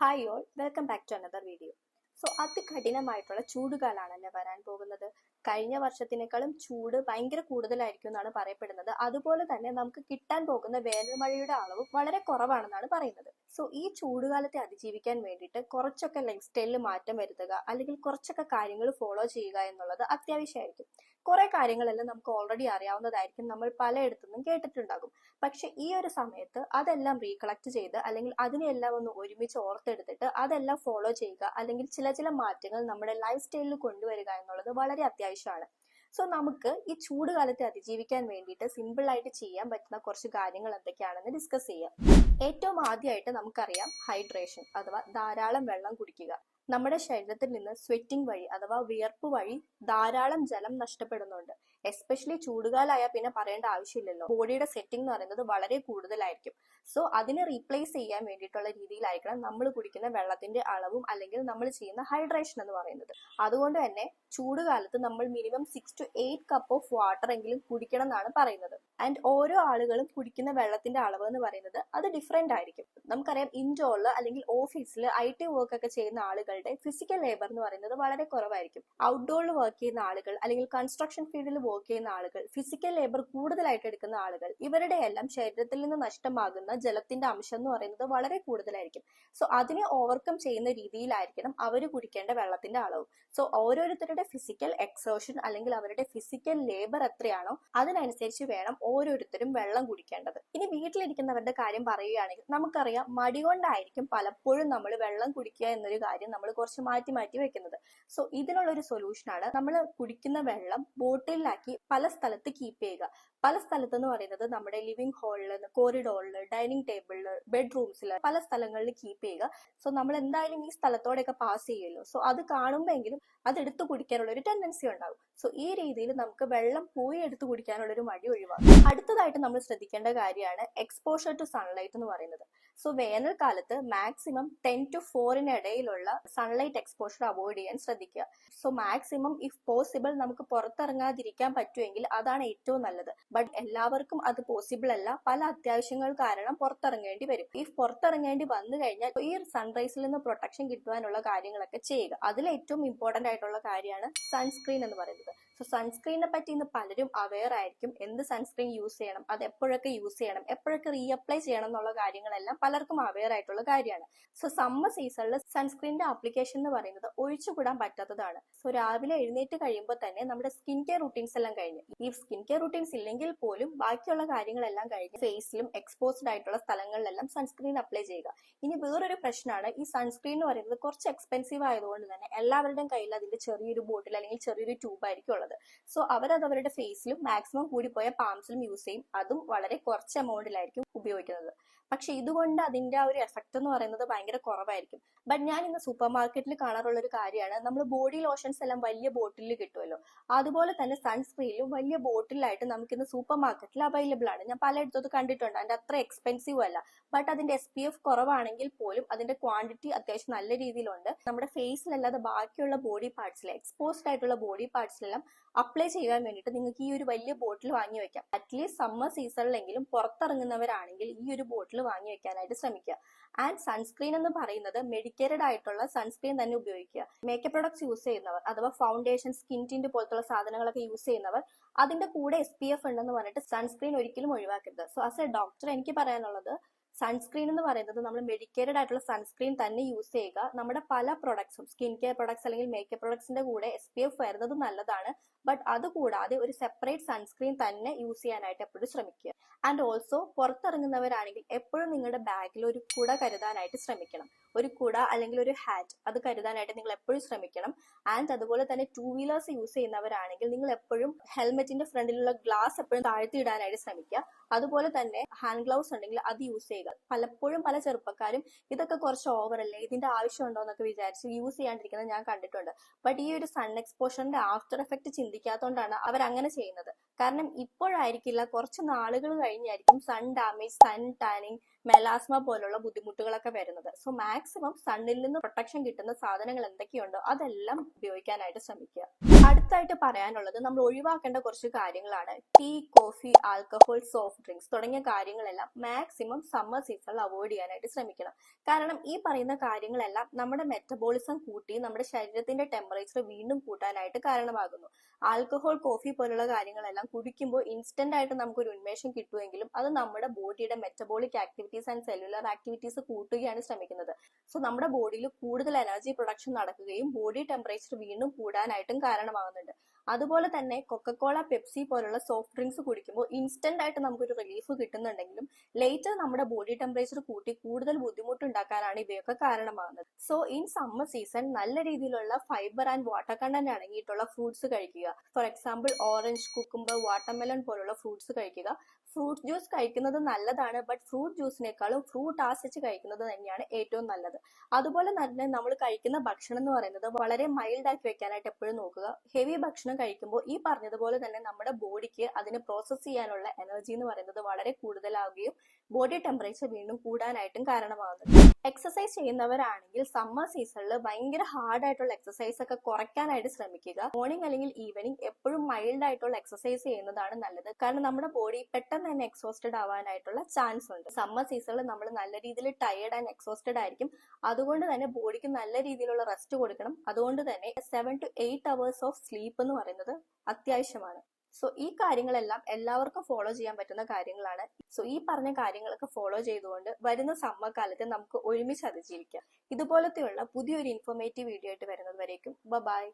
Hi all, welcome back to another video. അതികഠിനമായിട്ടുള്ള ചൂടുകാലാണല്ലേ വരാൻ പോകുന്നത്. കഴിഞ്ഞ വർഷത്തിനേക്കാളും ചൂട് ഭയങ്കര കൂടുതലായിരിക്കും എന്നാണ് പറയപ്പെടുന്നത്. അതുപോലെ തന്നെ നമുക്ക് കിട്ടാൻ പോകുന്ന വേനൽ മഴയുടെ അളവും വളരെ കുറവാണെന്നാണ് പറയുന്നത്. ഈ ചൂടുകാലത്തെ അതിജീവിക്കാൻ വേണ്ടിയിട്ട് കുറച്ചൊക്കെ ലൈഫ് സ്റ്റൈലിൽ മാറ്റം വരുത്തുക, അല്ലെങ്കിൽ കുറച്ചൊക്കെ കാര്യങ്ങൾ ഫോളോ ചെയ്യുക എന്നുള്ളത് അത്യാവശ്യമായിരിക്കും. കുറെ കാര്യങ്ങളെല്ലാം നമുക്ക് ഓൾറെഡി അറിയാവുന്നതായിരിക്കും, നമ്മൾ പലയിടത്തുനിന്നും കേട്ടിട്ടുണ്ടാകും. പക്ഷെ ഈ ഒരു സമയത്ത് അതെല്ലാം റീകളക്ട് ചെയ്ത്, അല്ലെങ്കിൽ അതിനെല്ലാം ഒന്ന് ഒരുമിച്ച് ഓർത്തെടുത്തിട്ട് അതെല്ലാം ഫോളോ ചെയ്യുക, അല്ലെങ്കിൽ ചില മാറ്റങ്ങൾ നമ്മുടെ ലൈഫ് സ്റ്റൈലിൽ കൊണ്ടുവരിക എന്നുള്ളത് വളരെ അത്യാവശ്യമാണ്. നമുക്ക് ഈ ചൂടുകാലത്തെ അതിജീവിക്കാൻ വേണ്ടിയിട്ട് സിമ്പിൾ ആയിട്ട് ചെയ്യാൻ പറ്റുന്ന കുറച്ച് കാര്യങ്ങൾ എന്തൊക്കെയാണെന്ന് ഡിസ്കസ് ചെയ്യാം. ഏറ്റവും ആദ്യമായിട്ട് നമുക്കറിയാം ഹൈഡ്രേഷൻ, അഥവാ ധാരാളം വെള്ളം കുടിക്കുക. നമ്മുടെ ശരീരത്തിൽ നിന്ന് സ്വെറ്റിംഗ് വഴി അഥവാ വിയർപ്പ് വഴി ധാരാളം ജലം നഷ്ടപ്പെടുന്നുണ്ട്. എസ്പെഷ്യലി ചൂടുകാലായാൽ പിന്നെ പറയേണ്ട ആവശ്യമില്ലല്ലോ. ബോഡിയുടെ സെറ്റിംഗ് എന്ന് പറയുന്നത് വളരെ കൂടുതലായിരിക്കും. അതിനെ റീപ്ലേസ് ചെയ്യാൻ വേണ്ടിയിട്ടുള്ള രീതിയിലായിരിക്കണം നമ്മൾ കുടിക്കുന്ന വെള്ളത്തിന്റെ അളവും, അല്ലെങ്കിൽ നമ്മൾ ചെയ്യുന്ന ഹൈഡ്രേഷൻ എന്ന് പറയുന്നത്. അതുകൊണ്ട് തന്നെ ചൂടുകാലത്ത് നമ്മൾ minimum 6 to 8 cup of water എങ്കിലും കുടിക്കണം എന്നാണ് പറയുന്നത്. ആൻഡ് ഓരോ ആളുകളും കുടിക്കുന്ന വെള്ളത്തിന്റെ അളവ് എന്ന് പറയുന്നത് അത് ഡിഫറെന്റ് ആയിരിക്കും. നമുക്കറിയാം, ഇൻഡോറിൽ അല്ലെങ്കിൽ ഓഫീസിൽ IT വർക്ക് ഒക്കെ ചെയ്യുന്ന ആളുകളുടെ ഫിസിക്കൽ ലേബർ എന്ന് പറയുന്നത് വളരെ കുറവായിരിക്കും. ഔട്ട്ഡോറിൽ വർക്ക് ചെയ്യുന്ന ആളുകൾ, അല്ലെങ്കിൽ കൺസ്ട്രക്ഷൻ ഫീൽഡിൽ വർക്ക് ചെയ്യുന്ന ആളുകൾ, ഫിസിക്കൽ ലേബർ കൂടുതലായിട്ട് എടുക്കുന്ന ആളുകൾ, ഇവരുടെ എല്ലാം ശരീരത്തിൽ നിന്ന് നഷ്ടമാകുന്ന ജലത്തിന്റെ അംശം എന്ന് പറയുന്നത് വളരെ കൂടുതലായിരിക്കും. അതിനെ ഓവർകം ചെയ്യുന്ന രീതിയിലായിരിക്കണം അവർ കുടിക്കേണ്ട വെള്ളത്തിന്റെ അളവ്. ഓരോരുത്തരുടെ ഫിസിക്കൽ എക്സേർഷൻ, അല്ലെങ്കിൽ അവരുടെ ഫിസിക്കൽ ലേബർ എത്രയാണോ അതിനനുസരിച്ച് വേണം ഓരോരുത്തരും വെള്ളം കുടിക്കേണ്ടത്. ഇനി വീട്ടിലിരിക്കുന്നവരുടെ കാര്യം പറയുകയാണെങ്കിൽ, നമുക്കറിയാം മടി കൊണ്ടായിരിക്കും പലപ്പോഴും നമ്മൾ വെള്ളം കുടിക്കുക എന്നൊരു കാര്യം നമ്മൾ കുറച്ച് മാറ്റി മാറ്റി വെക്കുന്നത്. ഇതിനുള്ളൊരു സൊല്യൂഷനാണ് നമ്മൾ കുടിക്കുന്ന വെള്ളം ബോട്ടിലാക്കി പല സ്ഥലത്ത് കീപ്പ് ചെയ്യുക. പല സ്ഥലത്തെന്ന് പറയുന്നത് നമ്മുടെ ലിവിംഗ് ഹാളിൽ, കോറിഡോറിൽ, ഡൈനിങ് ടേബിളിൽ, ബെഡ്റൂംസിൽ, പല സ്ഥലങ്ങളിൽ കീപ്പ് ചെയ്യുക. നമ്മൾ എന്തായാലും ഈ സ്ഥലത്തോടെയൊക്കെ പാസ് ചെയ്യുമല്ലോ. അത് കാണുമ്പോഴെങ്കിലും അത് എടുത്തു കുടിക്കാനുള്ള ഒരു ടെൻഡൻസി ഉണ്ടാകും. ഈ രീതിയിൽ നമുക്ക് വെള്ളം പോയി എടുത്തു കുടിക്കാനുള്ള ഒരു മടി ഒഴിവാക്കും. അടുത്തതായിട്ട് നമ്മൾ ശ്രദ്ധിക്കേണ്ട കാര്യമാണ് എക്സ്പോഷർ ടു സൺലൈറ്റ് എന്ന് പറയുന്നത്. വേനൽക്കാലത്ത് മാക്സിമം 10 to 4 ഇടയിലുള്ള സൺലൈറ്റ് എക്സ്പോഷർ അവോയ്ഡ് ചെയ്യാൻ ശ്രദ്ധിക്കുക. മാക്സിമം ഇഫ് പോസിബിൾ നമുക്ക് പുറത്തിറങ്ങാതിരിക്കാൻ പറ്റുമെങ്കിൽ അതാണ് ഏറ്റവും നല്ലത്. ബട്ട് എല്ലാവർക്കും അത് പോസിബിൾ അല്ല. പല അത്യാവശ്യങ്ങൾ കാരണം പുറത്തിറങ്ങേണ്ടി വരും. ഈ പുറത്തിറങ്ങേണ്ടി വന്നു കഴിഞ്ഞാൽ ഈ സൺറൈസിൽ നിന്ന് പ്രൊട്ടക്ഷൻ കിട്ടുവാനുള്ള കാര്യങ്ങളൊക്കെ ചെയ്യുക. അതിൽ ഏറ്റവും ഇമ്പോർട്ടന്റ് ആയിട്ടുള്ള കാര്യമാണ് സൺസ്ക്രീൻ എന്ന് പറയുന്നത്. സൺസ്ക്രീനെ പറ്റി ഇന്ന് പലരും അവെയർ ആയിരിക്കും. എന്ത് സൺസ്ക്രീൻ യൂസ് ചെയ്യണം, അത് എപ്പോഴൊക്കെ യൂസ് ചെയ്യണം, എപ്പോഴൊക്കെ റീഅപ്ലൈ ചെയ്യണം എന്നുള്ള കാര്യങ്ങളെല്ലാം പലർക്കും അവെയർ ആയിട്ടുള്ള കാര്യമാണ്. സമ്മർ സീസണിൽ സൺസ്ക്രീനിന്റെ ആപ്ലിക്കേഷൻ എന്ന് പറയുന്നത് ഒഴിച്ചുകൂടാൻ പറ്റാത്തതാണ്. രാവിലെ എഴുന്നേറ്റ് കഴിയുമ്പോൾ തന്നെ നമ്മുടെ സ്കിൻ കെയർ റൂട്ടീൻസ് എല്ലാം കഴിഞ്ഞ്, ഈ സ്കിൻ കെയർ റൂട്ടീൻസ് ഇല്ലെങ്കിൽ പോലും ബാക്കിയുള്ള കാര്യങ്ങളെല്ലാം കഴിഞ്ഞ് ഫേസിലും എക്സ്പോസ്ഡ് ആയിട്ടുള്ള സ്ഥലങ്ങളിലെല്ലാം സൺസ്ക്രീൻ അപ്ലൈ ചെയ്യുക. ഇനി വേറൊരു പ്രശ്നമാണ്, ഈ സൺസ്ക്രീൻ എന്ന് പറയുന്നത് കുറച്ച് എക്സ്പെൻസീവ് ആയതുകൊണ്ട് തന്നെ എല്ലാവരുടെയും കയ്യിൽ അതിന്റെ ചെറിയൊരു ബോട്ടിൽ അല്ലെങ്കിൽ ചെറിയൊരു ട്യൂബ് ആയിരിക്കും ഉള്ളത്. അവരത് അവരുടെ ഫേസിലും മാക്സിമം കൂടിപ്പോയ പാംസിലും യൂസ് ചെയ്യും. അതും വളരെ കുറച്ച് എമൗണ്ടിലായിരിക്കും ഉപയോഗിക്കുന്നത്. പക്ഷെ ഇതുകൊണ്ട് അതിന്റെ ആ ഒരു എഫക്ട് എന്ന് പറയുന്നത് ഭയങ്കര കുറവായിരിക്കും. ബട്ട് ഞാൻ ഇന്ന് സൂപ്പർ മാർക്കറ്റിൽ കാണാറുള്ള ഒരു കാര്യമാണ്, നമ്മൾ ബോഡി ലോഷൻസ് എല്ലാം വലിയ ബോട്ടിലിൽ കിട്ടുമല്ലോ, അതുപോലെ തന്നെ സൺസ്ക്രീനും വലിയ ബോട്ടിലായിട്ട് നമുക്കിന്ന് സൂപ്പർ മാർക്കറ്റിൽ അവൈലബിൾ ആണ്. ഞാൻ പലയിടത്തും കണ്ടിട്ടുണ്ട്. അതിന്റെ അത്ര എക്സ്പെൻസീവ് അല്ല. ബട്ട് അതിന്റെ SPF കുറവാണെങ്കിൽ പോലും അതിന്റെ ക്വാണ്ടിറ്റി അത്യാവശ്യം നല്ല രീതിയിലുണ്ട്. നമ്മുടെ ഫേസിലല്ലാതെ ബാക്കിയുള്ള ബോഡി പാർട്സിൽ, എക്സ്പോസ്ഡ് ആയിട്ടുള്ള ബോഡി പാർട്സിലെല്ലാം അപ്ലൈ ചെയ്യാൻ വേണ്ടിയിട്ട് നിങ്ങൾക്ക് ഈ ഒരു വലിയ ബോട്ടിൽ വാങ്ങി വെക്കാം. അറ്റ്ലീസ്റ്റ് സമ്മർ സീസണിലെങ്കിലും പുറത്തിറങ്ങുന്നവരാണെങ്കിൽ ഈ ഒരു ബോട്ടിൽ വാങ്ങി വെക്കാനായിട്ട് ശ്രമിക്കുക. ആൻഡ് സൺസ്ക്രീൻ എന്ന് പറയുന്നത് മെഡിക്കേറ്റഡ് ആയിട്ടുള്ള സൺസ്ക്രീൻ തന്നെ ഉപയോഗിക്കുക. മേക്കപ്പ് പ്രൊഡക്ട്സ് യൂസ് ചെയ്യുന്നവർ, അഥവാ ഫൗണ്ടേഷൻ, സ്കിൻ ടിന്റ് പോലത്തുള്ള സാധനങ്ങളൊക്കെ യൂസ് ചെയ്യുന്നവർ അതിന്റെ കൂടെ SPF ഉണ്ടെന്ന് പറഞ്ഞിട്ട് സൺസ്ക്രീൻ ഒരിക്കലും ഒഴിവാക്കരുത്. ആസ് എ ഡോക്ടർ എനിക്ക് പറയാനുള്ളത്, സൺസ്ക്രീൻ എന്ന് പറയുന്നത് നമ്മൾ മെഡിക്കേറ്റഡ് ആയിട്ടുള്ള സൺസ്ക്രീൻ തന്നെ യൂസ് ചെയ്യുക. നമ്മുടെ പല പ്രൊഡക്ട്സും, സ്കിൻ കെയർ പ്രൊഡക്ട്സ് അല്ലെങ്കിൽ മേക്കപ്പ് പ്രൊഡക്ട്സിന്റെ കൂടെ SPF വരുന്നത് നല്ലതാണ്. ബട്ട് അതുകൂടാതെ ഒരു സെപ്പറേറ്റ് സൺസ്ക്രീൻ തന്നെ യൂസ് ചെയ്യാനായിട്ട് എപ്പോഴും ശ്രമിക്കുക. ആൻഡ് ഓൾസോ പുറത്തിറങ്ങുന്നവരാണെങ്കിൽ എപ്പോഴും നിങ്ങളുടെ ബാഗിൽ ഒരു കുട കരുതാനായിട്ട് ശ്രമിക്കണം. ഒരു കുട അല്ലെങ്കിൽ ഒരു ഹാറ്റ് അത് കരുതാനായിട്ട് നിങ്ങൾ എപ്പോഴും ശ്രമിക്കണം. ആൻഡ് അതുപോലെ തന്നെ 2 വീലേഴ്സ് യൂസ് ചെയ്യുന്നവരാണെങ്കിൽ നിങ്ങൾ എപ്പോഴും ഹെൽമെറ്റിന്റെ ഫ്രണ്ടിലുള്ള ഗ്ലാസ് എപ്പോഴും താഴ്ത്തി ഇടാനായിട്ട് ശ്രമിക്കുക. അതുപോലെ തന്നെ ഹാൻഡ് ഗ്ലൗസ് ഉണ്ടെങ്കിൽ അത് യൂസ് ചെയ്യുക. പലപ്പോഴും പല ചെറുപ്പക്കാരും ഇതൊക്കെ കുറച്ച് ഓവർ അല്ലേ, ഇതിന്റെ ആവശ്യമുണ്ടോ എന്നൊക്കെ വിചാരിച്ച് യൂസ് ചെയ്യാണ്ടിരിക്കുന്നത് ഞാൻ കണ്ടിട്ടുണ്ട്. ബട്ട് ഈ ഒരു സൺ എക്സ്പോഷറിന്റെ ആഫ്റ്റർ എഫക്ട് ചിന്തിക്കാത്തതുകൊണ്ടാണ് അവർ അങ്ങനെ ചെയ്യുന്നത്. കാരണം ഇപ്പോഴായിരിക്കില്ല, കുറച്ച് നാളുകൾ കഴിഞ്ഞായിരിക്കും sun damage, sun tanning, melasma പോലുള്ള ബുദ്ധിമുട്ടുകളൊക്കെ വരുന്നത്. സോ മാക്സിമം സണ്ണിൽ നിന്ന് പ്രൊട്ടക്ഷൻ കിട്ടുന്ന സാധനങ്ങൾ എന്തൊക്കെയുണ്ടോ അതെല്ലാം ഉപയോഗിക്കാനായിട്ട് ശ്രമിക്കുക. അടുത്തായിട്ട് പറയാനുള്ളത് നമ്മൾ ഒഴിവാക്കേണ്ട കുറച്ച് കാര്യങ്ങളാണ്. Tea, coffee, alcohol, soft drinks തുടങ്ങിയ കാര്യങ്ങളെല്ലാം മാക്സിമം സമ്മർ സീസണിൽ അവോയ്ഡ് ചെയ്യാനായിട്ട് ശ്രമിക്കണം. കാരണം ഈ പറയുന്ന കാര്യങ്ങളെല്ലാം നമ്മുടെ മെറ്റബോളിസം കൂട്ടി നമ്മുടെ ശരീരത്തിന്റെ ടെമ്പറേച്ചർ വീണ്ടും കൂട്ടാനായിട്ട് കാരണമാകുന്നു. ആൽക്കഹോൾ, കോഫി പോലുള്ള കാര്യങ്ങളെല്ലാം കുടിക്കുമ്പോൾ ഇൻസ്റ്റന്റ് ആയിട്ട് നമുക്കൊരു ഉന്മേഷം കിട്ടുമെങ്കിലും അത് നമ്മുടെ ബോഡിയുടെ metabolic activities and cellular activities കൂട്ടുകയാണ് ശ്രമിക്കുന്നത്. സോ നമ്മുടെ ബോഡിയിൽ കൂടുതൽ എനർജി പ്രൊഡക്ഷൻ നടക്കുകയും ബോഡി ടെമ്പറേച്ചർ വീണ്ടും കൂടാനായിട്ടും കാരണമാകുന്നുണ്ട്. അതുപോലെ തന്നെ കൊക്കക്കോള, പെപ്സി പോലുള്ള സോഫ്റ്റ് ഡ്രിങ്ക്സ് കുടിക്കുമ്പോൾ ഇൻസ്റ്റന്റ് ആയിട്ട് നമുക്കൊരു റിലീഫ് കിട്ടുന്നുണ്ടെങ്കിലും ലേറ്റർ നമ്മുടെ ബോഡി ടെമ്പറേച്ചർ കൂട്ടി കൂടുതൽ ബുദ്ധിമുട്ടുണ്ടാക്കാനാണ് ഇവയൊക്കെ കാരണമാകുന്നത്. സോ ഇൻ സമ്മർ സീസൺ നല്ല രീതിയിലുള്ള ഫൈബർ ആൻഡ് വാട്ടർ കണ്ടന്റ് അടങ്ങിയിട്ടുള്ള ഫ്രൂട്ട്സ് കഴിക്കുക. For example orange, cucumber, watermelon പോലുള്ള ഫ്രൂട്ട്സ് കഴിക്കുക. ഫ്രൂട്ട് ജ്യൂസ് കഴിക്കുന്നത് നല്ലതാണ്, ബട്ട് ഫ്രൂട്ട് ജ്യൂസിനേക്കാളും ഫ്രൂട്ട് ആസ്വദിച്ച് കഴിക്കുന്നത് തന്നെയാണ് ഏറ്റവും നല്ലത്. അതുപോലെ തന്നെ നമ്മൾ കഴിക്കുന്ന ഭക്ഷണം എന്ന് പറയുന്നത് വളരെ മൈൽഡ് ആക്കി വെക്കാനായിട്ട് എപ്പോഴും നോക്കുക. ഹെവി ഭക്ഷണം കഴിക്കുമ്പോൾ ഈ പറഞ്ഞതുപോലെ തന്നെ നമ്മുടെ ബോഡിക്ക് അതിനെ പ്രോസസ് ചെയ്യാനുള്ള എനർജി എന്ന് പറയുന്നത് വളരെ കൂടുതലാവുകയും ബോഡി ടെമ്പറേച്ചർ വീണ്ടും കൂടാനായിട്ടും കാരണമാകുന്നുണ്ട്. എക്സസൈസ് ചെയ്യുന്നവരാണെങ്കിൽ സമ്മർ സീസണിൽ ഭയങ്കര ഹാർഡ് ആയിട്ടുള്ള എക്സസൈസ് ഒക്കെ കുറയ്ക്കാനായിട്ട് ശ്രമിക്കുക. മോർണിംഗ് അല്ലെങ്കിൽ ഈവനിങ് എപ്പോഴും മൈൽഡ് ആയിട്ടുള്ള എക്സസൈസ് ചെയ്യുന്നതാണ് നല്ലത്. കാരണം നമ്മുടെ ബോഡി പെട്ടെന്ന് തന്നെ എക്സോസ്റ്റഡ് ആവാനായിട്ടുള്ള ചാൻസ് ഉണ്ട്. സമ്മർ സീസണിൽ നമ്മൾ നല്ല രീതിയിൽ ടയേർഡ് ആൻഡ് എക്സോസ്റ്റഡ് ആയിരിക്കും. അതുകൊണ്ട് തന്നെ ബോഡിക്ക് നല്ല രീതിയിലുള്ള റെസ്റ്റ് കൊടുക്കണം. അതുകൊണ്ട് തന്നെ 7 to 8 hours ഓഫ് സ്ലീപ്പ് എന്ന് പറയുന്നത് അത്യാവശ്യമാണ്. സോ ഈ കാര്യങ്ങളെല്ലാം എല്ലാവർക്കും ഫോളോ ചെയ്യാൻ പറ്റുന്ന കാര്യങ്ങളാണ്. സോ ഈ പറഞ്ഞ കാര്യങ്ങളൊക്കെ ഫോളോ ചെയ്തുകൊണ്ട് വരുന്ന സമ്മർ കാലത്ത് നമുക്ക് ഒരുമിച്ച് അതിജീവിക്കാം. ഇതുപോലത്തെയുള്ള പുതിയൊരു ഇൻഫോർമേറ്റീവ് വീഡിയോ ആയിട്ട് വരുന്നത് വരേക്കും ബൈ.